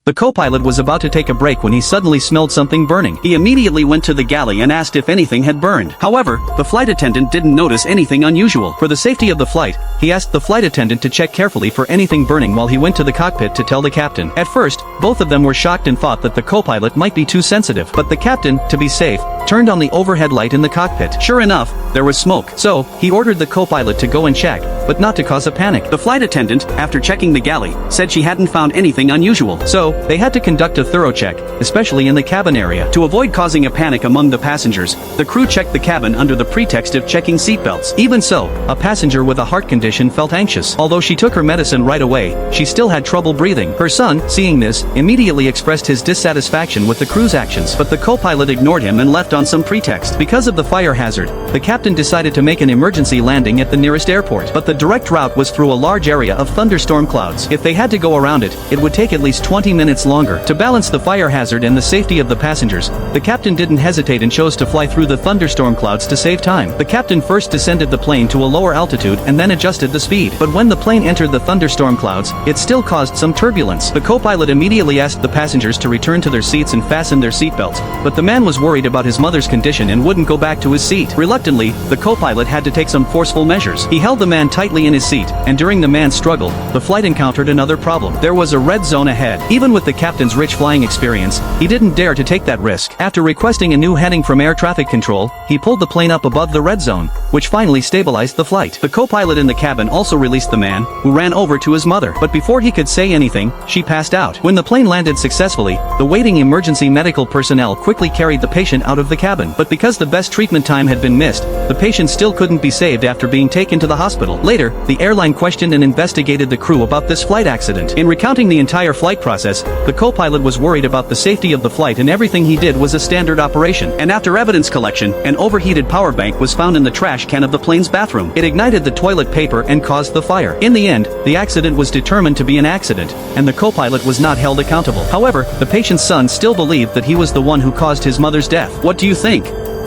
The co-pilot was about to take a break when he suddenly smelled something burning. He immediately went to the galley and asked if anything had burned. However, the flight attendant didn't notice anything unusual. For the safety of the flight, he asked the flight attendant to check carefully for anything burning while he went to the cockpit to tell the captain. At first, both of them were shocked and thought that the co-pilot might be too sensitive. But the captain, to be safe, turned on the overhead light in the cockpit. Sure enough, there was smoke. So, he ordered the co-pilot to go and check, but not to cause a panic. The flight attendant, after checking the galley, said she hadn't found anything unusual. So, they had to conduct a thorough check, especially in the cabin area. To avoid causing a panic among the passengers, the crew checked the cabin under the pretext of checking seatbelts. Even so, a passenger with a heart condition felt anxious. Although she took her medicine right away, she still had trouble breathing. Her son, seeing this, immediately expressed his dissatisfaction with the crew's actions, but the co-pilot ignored him and left on some pretext. Because of the fire hazard, the captain decided to make an emergency landing at the nearest airport. But the direct route was through a large area of thunderstorm clouds. If they had to go around it, it would take at least 20 minutes longer. To balance the fire hazard and the safety of the passengers, the captain didn't hesitate and chose to fly through the thunderstorm clouds to save time. The captain first descended the plane to a lower altitude and then adjusted the speed. But when the plane entered the thunderstorm clouds, it still caused some turbulence. The co-pilot immediately asked the passengers to return to their seats and fasten their seatbelts, but the man was worried about his mother's condition and wouldn't go back to his seat. Reluctantly, the co-pilot had to take some forceful measures. He held the man tightly in his seat, and during the man's struggle, the flight encountered another problem. There was a red zone ahead. Even with the captain's rich flying experience, he didn't dare to take that risk. After requesting a new heading from air traffic control, he pulled the plane up above the red zone, which finally stabilized the flight. The co-pilot in the cabin also released the man, who ran over to his mother. But before he could say anything, she passed out. When the plane landed successfully, the waiting emergency medical personnel quickly carried the patient out of the cabin. But because the best treatment time had been missed, the patient still couldn't be saved after being taken to the hospital. Later, the airline questioned and investigated the crew about this flight accident. In recounting the entire flight process, the co-pilot was worried about the safety of the flight and everything he did was a standard operation. And after evidence collection, an overheated power bank was found in the trash can of the plane's bathroom. It ignited the toilet paper and caused the fire. In the end, the accident was determined to be an accident, and the co-pilot was not held accountable. However, the patient's son still believed that he was the one who caused his mother's death. What do you think?